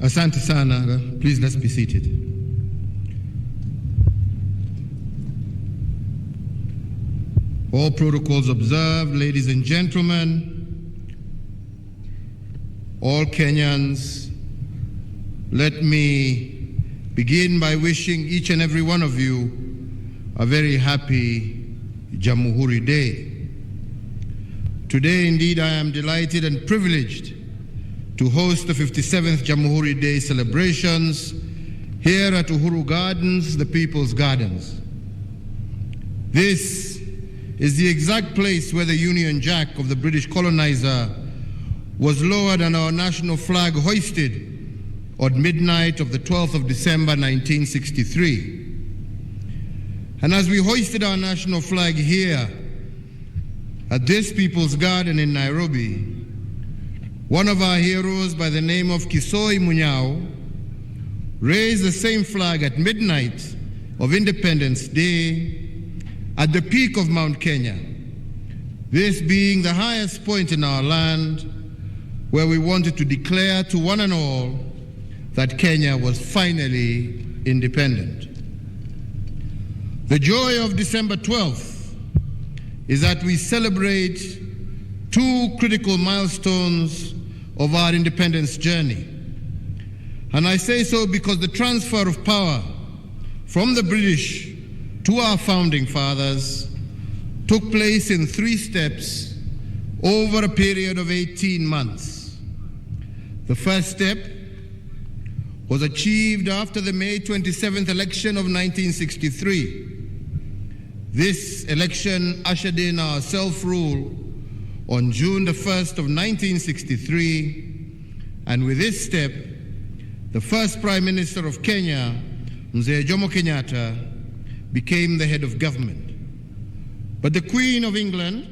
Asante sana. Please, let's be seated. All protocols observed, ladies and gentlemen, all Kenyans, let me begin by wishing each and every one of you a very happy Jamhuri Day. Today, indeed, I am delighted and privileged to host the 57th Jamhuri Day celebrations here at Uhuru Gardens, the People's Gardens. This is the exact place where the Union Jack of the British colonizer was lowered and our national flag hoisted on midnight of the 12th of December 1963. And as we hoisted our national flag here at this People's Garden in Nairobi, one of our heroes by the name of Kisoi Munyao raised the same flag at midnight of Independence Day at the peak of Mount Kenya, this being the highest point in our land where we wanted to declare to one and all that Kenya was finally independent. The joy of December 12th is that we celebrate two critical milestones of our independence journey. And I say so because the transfer of power from the British to our founding fathers took place in 3 steps over a period of 18 months. The first step was achieved after the May 27th election of 1963. This election ushered in our self-rule on June the 1st of 1963, and with this step, the first Prime Minister of Kenya, Mzee Jomo Kenyatta, became the head of government. But the Queen of England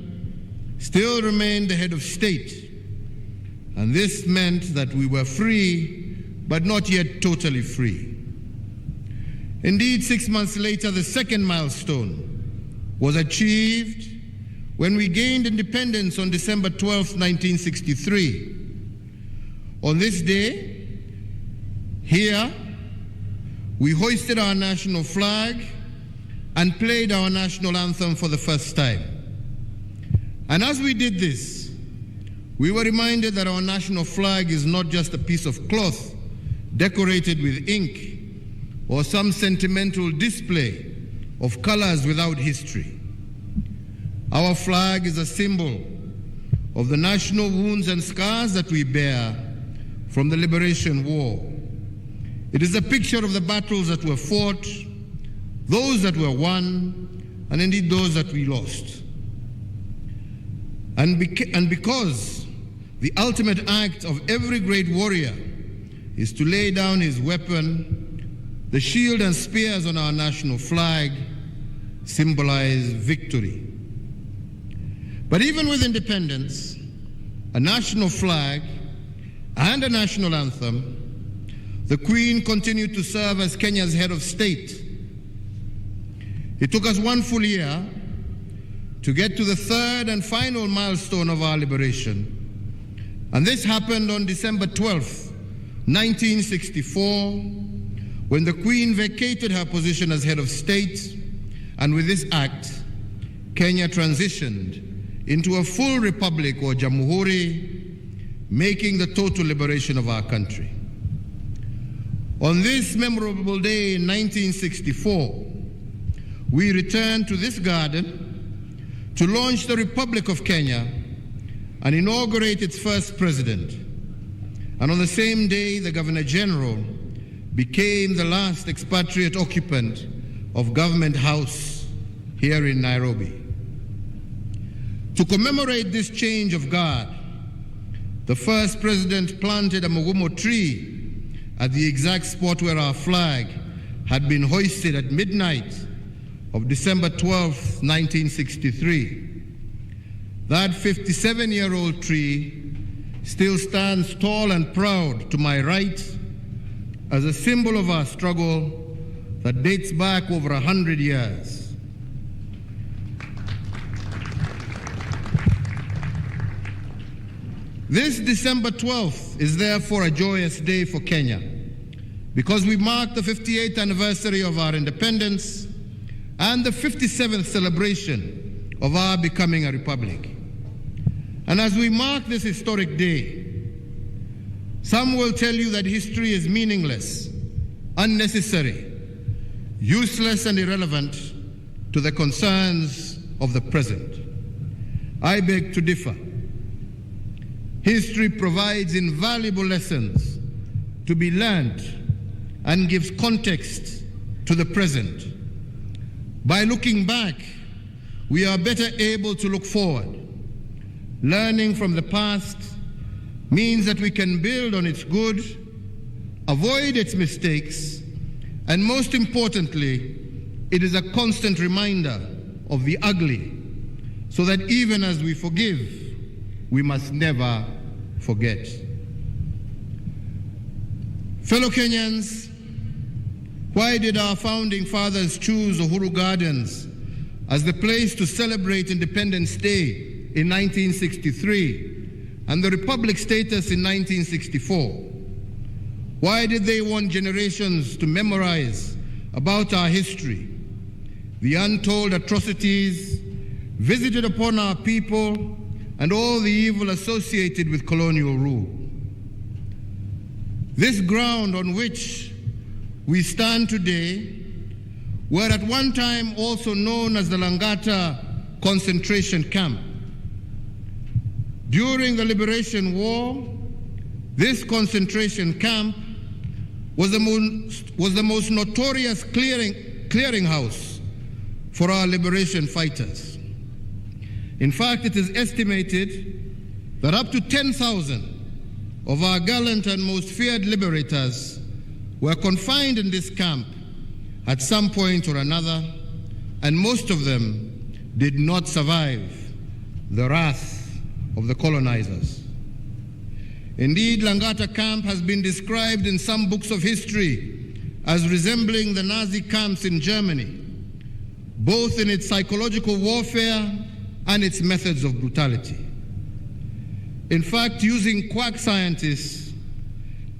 still remained the head of state, and this meant that we were free, but not yet totally free. Indeed, 6 months later, the second milestone was achieved when we gained independence on December 12, 1963. On this day, here, we hoisted our national flag and played our national anthem for the first time. And as we did this, we were reminded that our national flag is not just a piece of cloth decorated with ink or some sentimental display of colors without history. Our flag is a symbol of the national wounds and scars that we bear from the Liberation War. It is a picture of the battles that were fought, those that were won, and indeed those that we lost. And because the ultimate act of every great warrior is to lay down his weapon, the shield and spears on our national flag symbolize victory. But even with independence, a national flag, and a national anthem, the Queen continued to serve as Kenya's head of state. It took us 1 full year to get to the third and final milestone of our liberation. And this happened on December 12th, 1964, when the Queen vacated her position as head of state, and with this act, Kenya transitioned into a full republic or Jamhuri, making the total liberation of our country. On this memorable day in 1964, we returned to this garden to launch the Republic of Kenya and inaugurate its first president. And on the same day, the Governor General became the last expatriate occupant of Government House here in Nairobi. To commemorate this change of guard, the first president planted a mugumo tree at the exact spot where our flag had been hoisted at midnight of December 12, 1963. That 57-year-old tree still stands tall and proud to my right as a symbol of our struggle that dates back over 100 years. This December 12th is therefore a joyous day for Kenya because we mark the 58th anniversary of our independence and the 57th celebration of our becoming a republic. And as we mark this historic day, some will tell you that history is meaningless, unnecessary, useless, and irrelevant to the concerns of the present. I beg to differ. History provides invaluable lessons to be learned and gives context to the present. By looking back, we are better able to look forward. Learning from the past means that we can build on its good, avoid its mistakes, and most importantly, it is a constant reminder of the ugly, so that even as we forgive, we must never forget. Fellow Kenyans, why did our founding fathers choose Uhuru Gardens as the place to celebrate Independence Day in 1963 and the Republic status in 1964? Why did they want generations to memorize about our history, the untold atrocities visited upon our people, and all the evil associated with colonial rule? This ground on which we stand today were at one time also known as the Langata concentration camp. During the Liberation War, this concentration camp was the most notorious clearinghouse for our liberation fighters. In fact, it is estimated that up to 10,000 of our gallant and most feared liberators were confined in this camp at some point or another, and most of them did not survive the wrath of the colonizers. Indeed, Langata camp has been described in some books of history as resembling the Nazi camps in Germany, both in its psychological warfare and its methods of brutality. In fact, using quack scientists,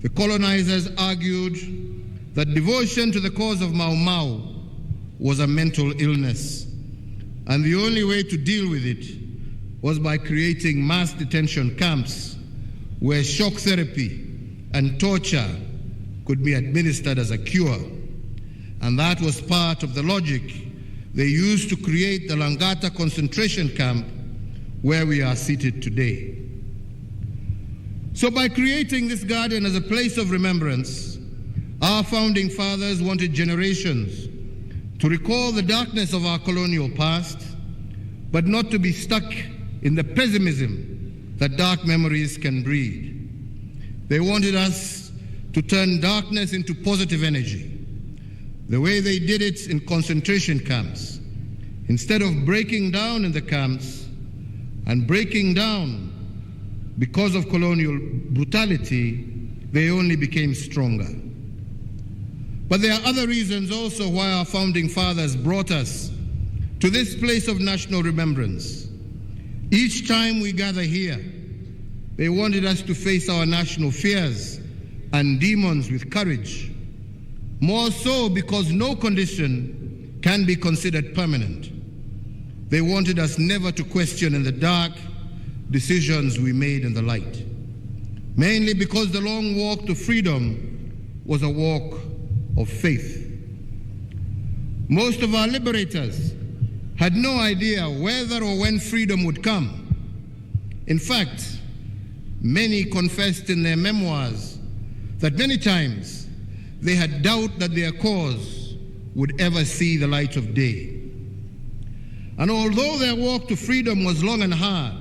the colonizers argued that devotion to the cause of Mau Mau was a mental illness, and the only way to deal with it was by creating mass detention camps where shock therapy and torture could be administered as a cure. And that was part of the logic they used to create the Langata concentration camp where we are seated today. So by creating this garden as a place of remembrance, our founding fathers wanted generations to recall the darkness of our colonial past, but not to be stuck in the pessimism that dark memories can breed. They wanted us to turn darkness into positive energy, the way they did it in concentration camps. Instead of breaking down in the camps and breaking down because of colonial brutality, they only became stronger. But there are other reasons also why our founding fathers brought us to this place of national remembrance. Each time we gather here, they wanted us to face our national fears and demons with courage, more so because no condition can be considered permanent. They wanted us never to question in the dark decisions we made in the light, mainly because the long walk to freedom was a walk of faith. Most of our liberators had no idea whether or when freedom would come. In fact, many confessed in their memoirs that many times they had doubt that their cause would ever see the light of day. And although their walk to freedom was long and hard,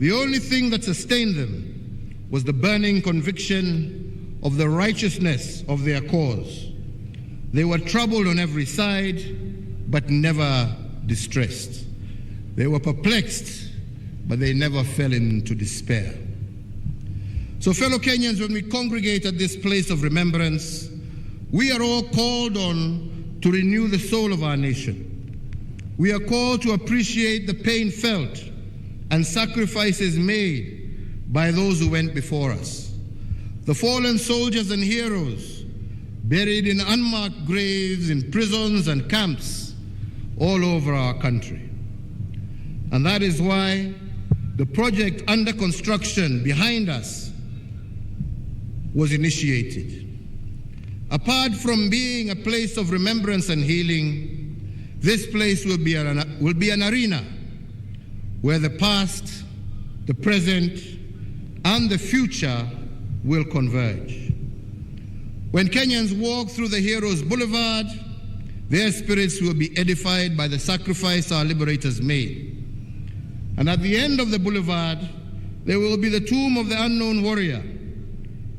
the only thing that sustained them was the burning conviction of the righteousness of their cause. They were troubled on every side, but never distressed. They were perplexed, but they never fell into despair. So, fellow Kenyans, when we congregate at this place of remembrance, we are all called on to renew the soul of our nation. We are called to appreciate the pain felt and sacrifices made by those who went before us. The fallen soldiers and heroes buried in unmarked graves in prisons and camps all over our country. And that is why the project under construction behind us was initiated. Apart from being a place of remembrance and healing, this place will be an arena where the past, the present, and the future will converge. When Kenyans walk through the Heroes Boulevard, their spirits will be edified by the sacrifice our liberators made. And at the end of the boulevard, there will be the tomb of the unknown warrior,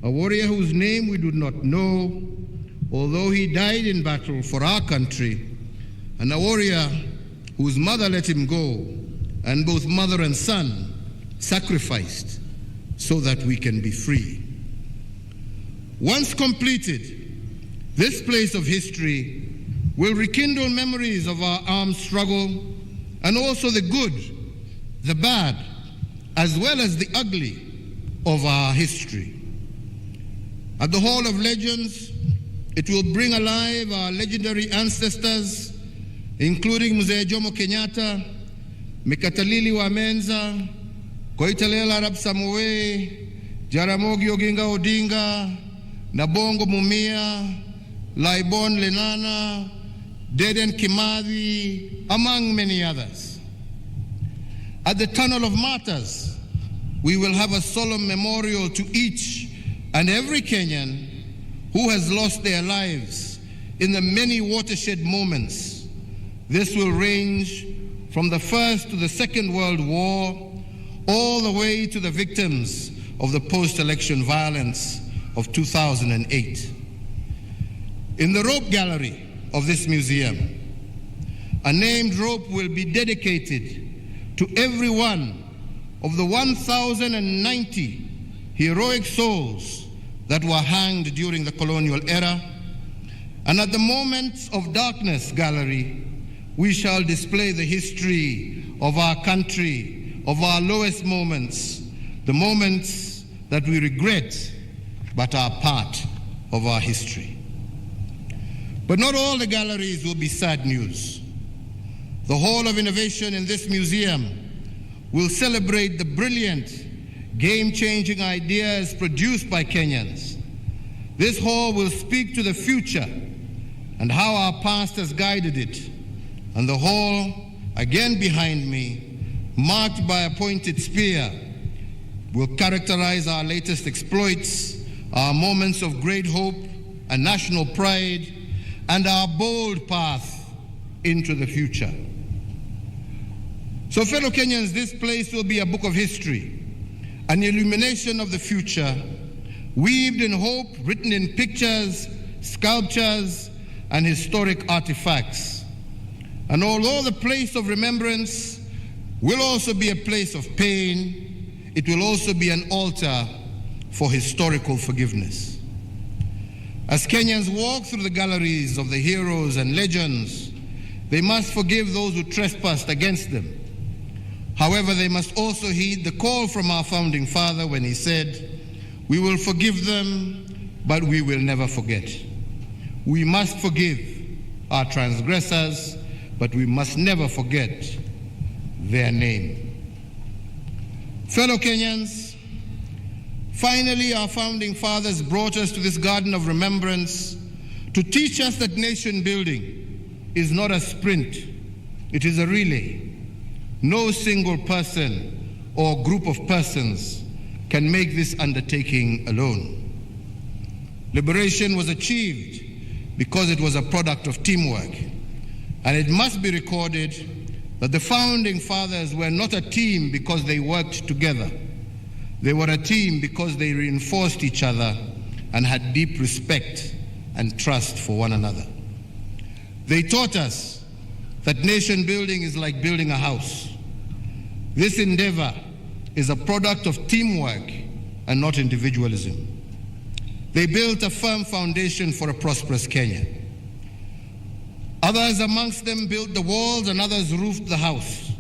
a warrior whose name we do not know, although he died in battle for our country, and a warrior whose mother let him go, and both mother and son sacrificed so that we can be free. Once completed, this place of history will rekindle memories of our armed struggle and also the good, the bad, as well as the ugly of our history. At the Hall of Legends, it will bring alive our legendary ancestors, including Mzee Jomo Kenyatta, Mekatalili Wamenza, Koitalel Arap Samoei, Jaramogi Oginga Odinga, Nabongo Mumia, Laibon Lenana, Dedan Kimathi, among many others. At the Tunnel of Martyrs, we will have a solemn memorial to each and every Kenyan who has lost their lives in the many watershed moments. This will range from the First to the Second World War, all the way to the victims of the post-election violence of 2008. In the rope gallery of this museum, a named rope will be dedicated to every one of the 1,090 heroic souls that were hanged during the colonial era. And at the Moments of Darkness gallery, we shall display the history of our country, of our lowest moments, the moments that we regret but are part of our history. But not all the galleries will be sad news. The Hall of Innovation in this museum will celebrate the brilliant, game-changing ideas produced by Kenyans. This hall will speak to the future and how our past has guided it. And the hall, again behind me, marked by a pointed spear, will characterize our latest exploits, our moments of great hope and national pride, and our bold path into the future. So, fellow Kenyans, this place will be a book of history, an illumination of the future, weaved in hope, written in pictures, sculptures, and historic artifacts. And although the place of remembrance will also be a place of pain, it will also be an altar for historical forgiveness. As Kenyans walk through the galleries of the heroes and legends, they must forgive those who trespassed against them. However, they must also heed the call from our founding father when he said, "We will forgive them, but we will never forget." We must forgive our transgressors, but we must never forget their name. Fellow Kenyans, finally our founding fathers brought us to this garden of remembrance to teach us that nation building is not a sprint, it is a relay. No single person or group of persons can make this undertaking alone. Liberation was achieved because it was a product of teamwork, and it must be recorded that the founding fathers were not a team because they worked together. They were a team because they reinforced each other and had deep respect and trust for one another. They taught us that nation building is like building a house. This endeavor is a product of teamwork and not individualism. They built a firm foundation for a prosperous Kenya. Others amongst them built the walls and others roofed the house.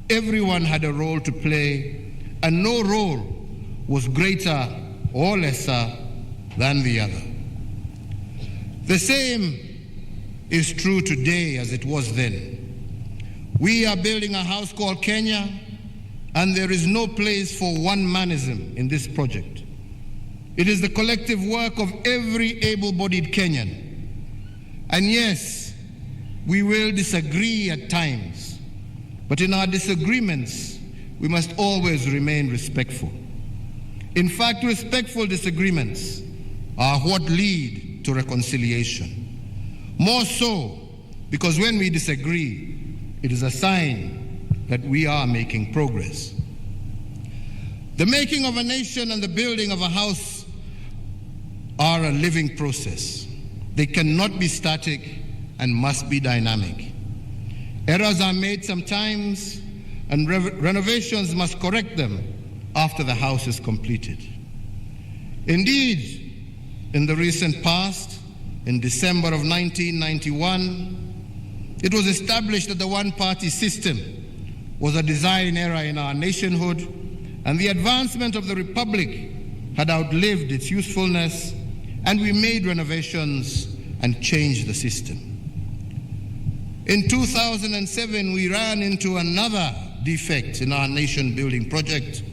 Everyone had a role to play, and no role was greater or lesser than the other. The same is true today as it was then. We are building a house called Kenya, and there is no place for one-manism in this project. It is the collective work of every able-bodied Kenyan. And yes, we will disagree at times, but in our disagreements, we must always remain respectful. In fact, respectful disagreements are what lead to reconciliation. More so, because when we disagree, it is a sign that we are making progress. The making of a nation and the building of a house are a living process. They cannot be static and must be dynamic. Errors are made sometimes, and renovations must correct them after the house is completed. Indeed, in the recent past, in December of 1991, it was established that the one-party system was a design error in our nationhood, and the advancement of the Republic had outlived its usefulness, and we made renovations and changed the system. In 2007, we ran into another defect in our nation-building project,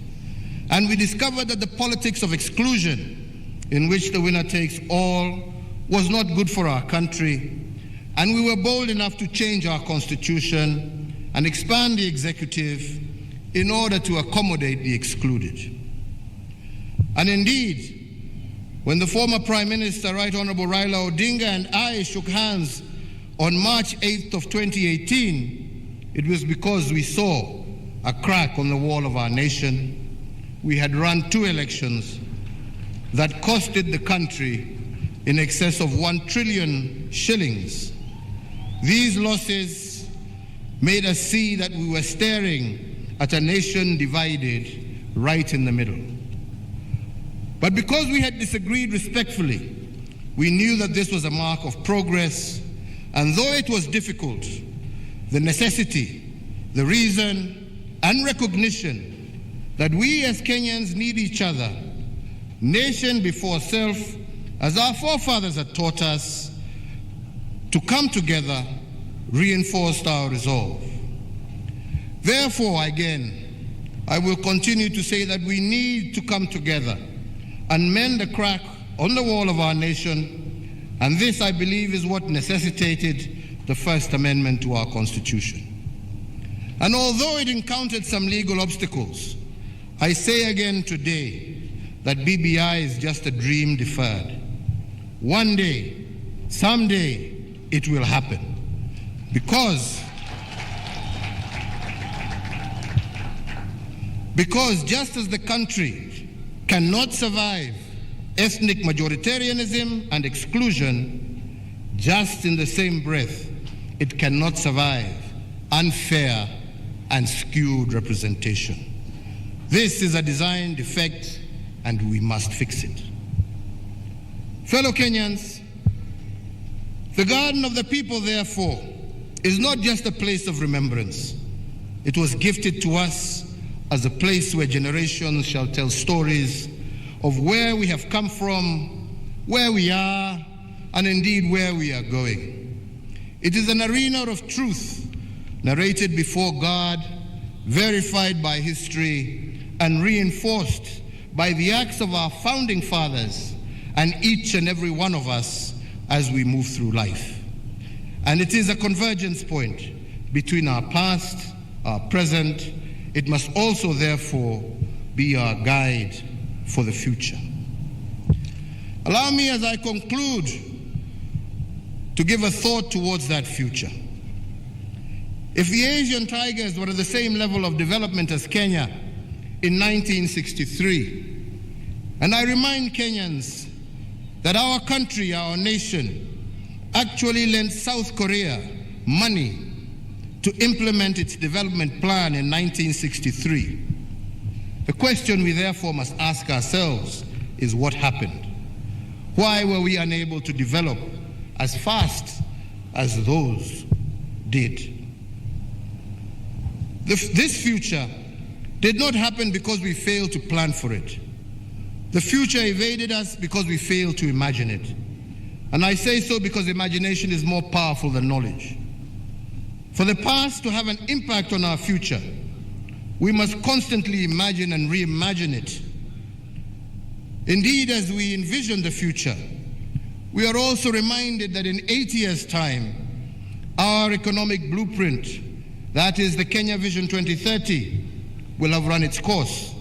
and we discovered that the politics of exclusion, in which the winner takes all, was not good for our country, and we were bold enough to change our constitution and expand the executive in order to accommodate the excluded. And indeed, when the former Prime Minister, Right Honorable Raila Odinga, and I shook hands on March 8th of 2018, it was because we saw a crack on the wall of our nation. We had run 2 elections that costed the country in excess of 1 trillion shillings. These losses made us see that we were staring at a nation divided right in the middle. But because we had disagreed respectfully, we knew that this was a mark of progress, and though it was difficult, the necessity, the reason, and recognition that we as Kenyans need each other, nation before self, as our forefathers had taught us, to come together reinforced our resolve. Therefore, again, I will continue to say that we need to come together and mend the crack on the wall of our nation, and this, I believe, is what necessitated the First Amendment to our Constitution. And although it encountered some legal obstacles, I say again today that BBI is just a dream deferred. One day, someday, it will happen. Because just as the country cannot survive ethnic majoritarianism and exclusion, just in the same breath, it cannot survive unfair and skewed representation. This is a design defect, and we must fix it. Fellow Kenyans, the Garden of the People, therefore, is not just a place of remembrance. It was gifted to us as a place where generations shall tell stories of where we have come from, where we are, and indeed where we are going. It is an arena of truth, narrated before God, verified by history, and reinforced by the acts of our founding fathers and each and every one of us as we move through life. And it is a convergence point between our past, our present. It must also, therefore, be our guide for the future. Allow me, as I conclude, to give a thought towards that future. If the Asian tigers were at the same level of development as Kenya in 1963, and I remind Kenyans that our country, our nation, actually lent South Korea money to implement its development plan in 1963. The question we therefore must ask ourselves is what happened? Why were we unable to develop as fast as those did? This future did not happen because we failed to plan for it. The future evaded us because we failed to imagine it. And I say so because imagination is more powerful than knowledge. For the past to have an impact on our future, we must constantly imagine and reimagine it. Indeed, as we envision the future, we are also reminded that in 8 years' time, our economic blueprint, that is the Kenya Vision 2030, will have run its course.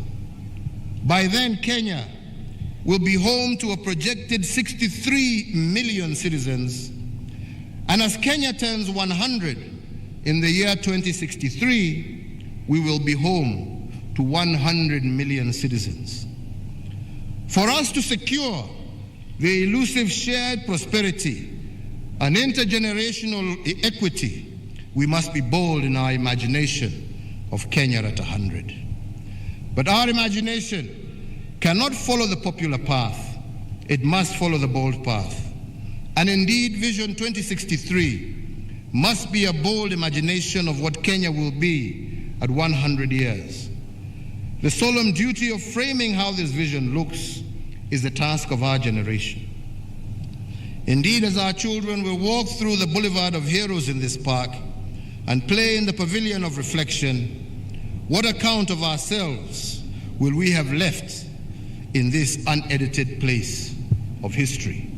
By then, Kenya will be home to a projected 63 million citizens. And as Kenya turns 100 in the year 2063, we will be home to 100 million citizens. For us to secure the elusive shared prosperity and intergenerational equity, we must be bold in our imagination of Kenya at 100. But our imagination cannot follow the popular path. It must follow the bold path. And indeed, Vision 2063 must be a bold imagination of what Kenya will be at 100 years. The solemn duty of framing how this vision looks is the task of our generation. Indeed, as our children will walk through the Boulevard of Heroes in this park and play in the Pavilion of Reflection, what account of ourselves will we have left in this unedited place of history?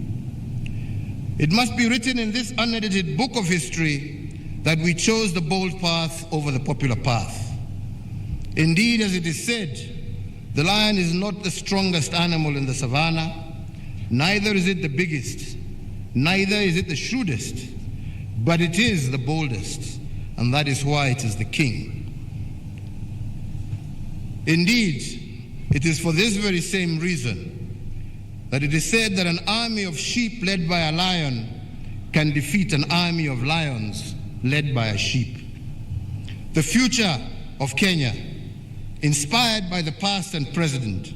It must be written in this unedited book of history that we chose the bold path over the popular path. Indeed, as it is said, the lion is not the strongest animal in the savannah, neither is it the biggest, neither is it the shrewdest, but it is the boldest, and that is why it is the king. Indeed, it is for this very same reason that it is said that an army of sheep led by a lion can defeat an army of lions led by a sheep. The future of Kenya, inspired by the past and present,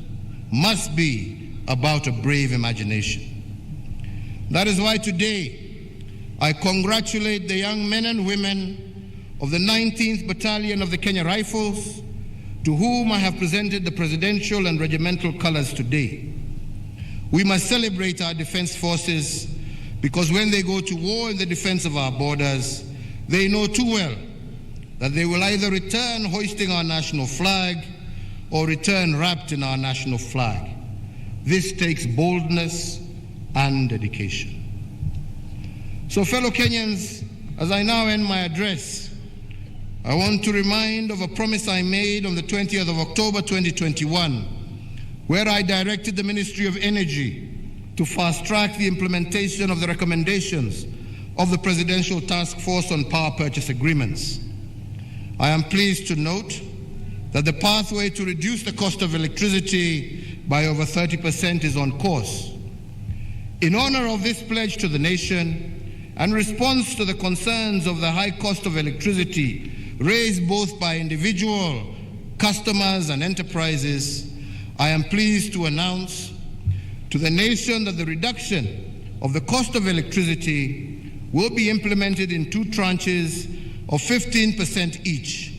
must be about a brave imagination. That is why today I congratulate the young men and women of the 19th Battalion of the Kenya Rifles, to whom I have presented the presidential and regimental colors today. We must celebrate our defense forces because when they go to war in the defense of our borders, they know too well that they will either return hoisting our national flag or return wrapped in our national flag. This takes boldness and dedication. So, fellow Kenyans, as I now end my address, I want to remind of a promise I made on the 20th of October 2021, where I directed the Ministry of Energy to fast-track the implementation of the recommendations of the Presidential Task Force on Power Purchase Agreements. I am pleased to note that the pathway to reduce the cost of electricity by over 30% is on course. In honor of this pledge to the nation and response to the concerns of the high cost of electricity raised both by individual customers and enterprises, I am pleased to announce to the nation that the reduction of the cost of electricity will be implemented in 2 tranches of 15% each,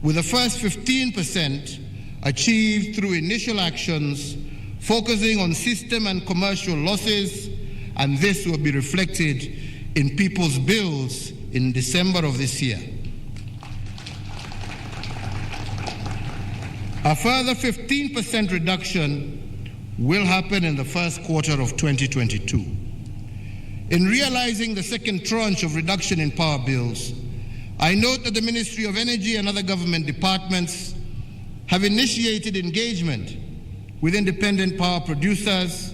with the first 15% achieved through initial actions focusing on system and commercial losses, and this will be reflected in people's bills in December of this year. A further 15% reduction will happen in the first quarter of 2022. In realizing the second tranche of reduction in power bills, I note that the Ministry of Energy and other government departments have initiated engagement with independent power producers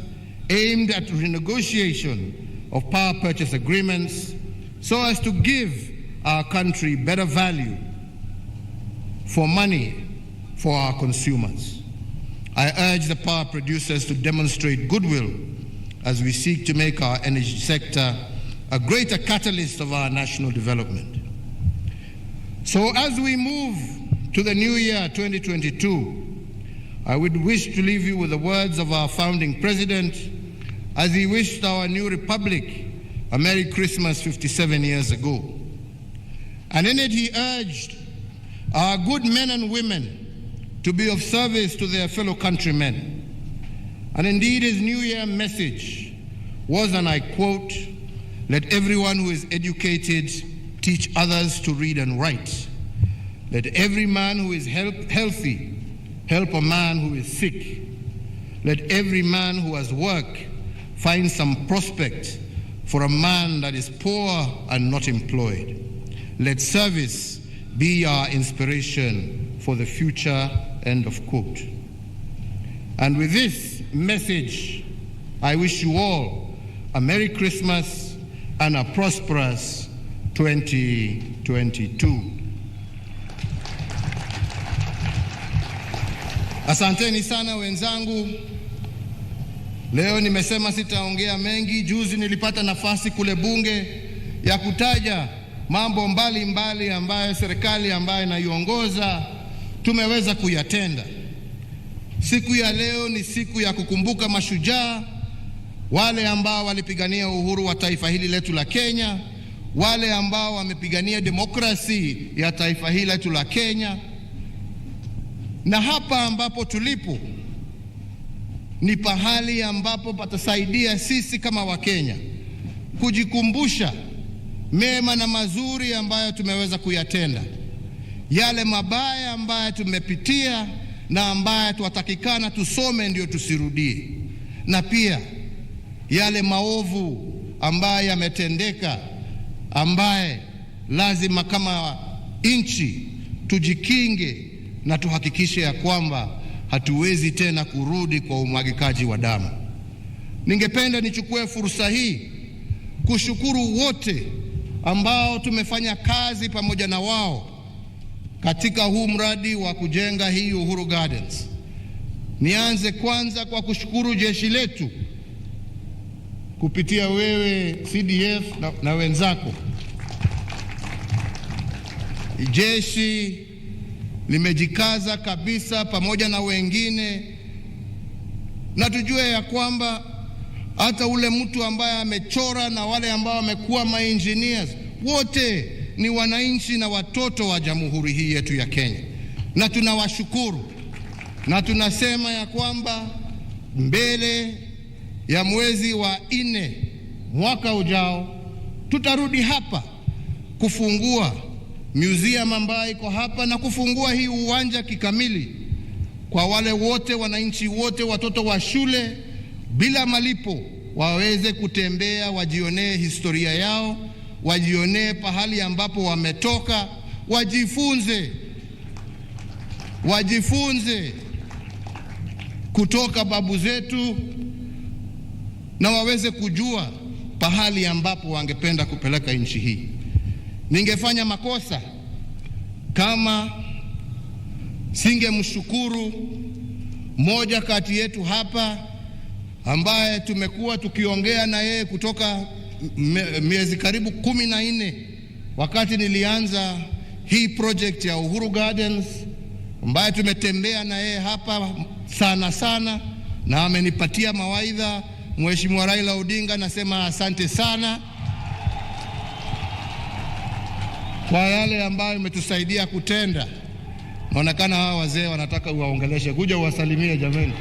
aimed at renegotiation of power purchase agreements so as to give our country better value for money for our consumers. I urge the power producers to demonstrate goodwill as we seek to make our energy sector a greater catalyst of our national development. So as we move to the new year 2022, I would wish to leave you with the words of our founding president as he wished our new republic a Merry Christmas 57 years ago. And in it he urged our good men and women to be of service to their fellow countrymen. And indeed his New Year message was, and I quote, "Let everyone who is educated teach others to read and write. Let every man who is healthy help a man who is sick. Let every man who has work find some prospect for a man that is poor and not employed. Let service be our inspiration for the future," end of quote. And with this message, I wish you all a Merry Christmas and a prosperous 2022. Asanteni sana wenzangu. Leo nimesema sitaongea mengi. Juzi nilipata nafasi kule bunge ya kutaja mambo mbalimbali ambayo serikali ambayo naiongoza tumeweza kuyatenda. Siku ya leo ni siku ya kukumbuka mashujaa, wale ambao walipigania uhuru wa taifa hili letu la Kenya, wale ambao wamepigania demokrasi ya taifa hili letu la Kenya. Na hapa ambapo tulipo ni pahali ambapo patasaidia sisi kama Wakenya kujikumbusha mema na mazuri ambayo tumeweza kuyatenda, yale mabaya ambayo tumepitia na ambayo tuwatakikana tusome ndio tusirudie, na pia yale maovu ambayo yametendeka, ambaye lazima kama nchi tujikinge na tuhakikishe ya kwamba hatuwezi tena kurudi kwa umwagikaji wa damu. Ningependa nichukue fursa hii kushukuru wote ambao tumefanya kazi pamoja na wao katika huu mradi wa kujenga hii Uhuru Gardens. Nianze kwanza kwa kushukuru jeshi letu kupitia wewe CDF na wenzako. Jeshi limejikaza kabisa pamoja na wengine, na tujue ya kwamba hata ule mtu ambaye amechora na wale ambao wamekuwa ma-engineers wote ni wananchi na watoto wa jamhuri hii yetu ya Kenya, na tunawashukuru. Na tunasema ya kwamba mbele ya mwezi wa 4 mwaka ujao tutarudi hapa kufungua museum ambayo iko hapa na kufungua hii uwanja kikamili kwa wale wote, wananchi wote, watoto wa shule bila malipo waweze kutembea, wajionee historia yao, wajionee pahali ambapo wametoka, wajifunze kutoka babu zetu, na waweze kujua pahali ambapo wangependa kupeleka nchi hii. Ningefanya makosa kama singemshukuru moja kati yetu hapa ambaye tumekuwa tukiongea na yeye kutoka miezi karibu 14 wakati nilianza hii project ya Uhuru Gardens, ambaye tumetembea na yeye hapa sana na amenipatia mawaidha. Mheshimiwa Raila Odinga, nasema asante sana kwa yale ambayo umetusaidia kutenda. Naonekana hawa wazee wanataka uwaongeleshe, kuja uwasalimie jameni.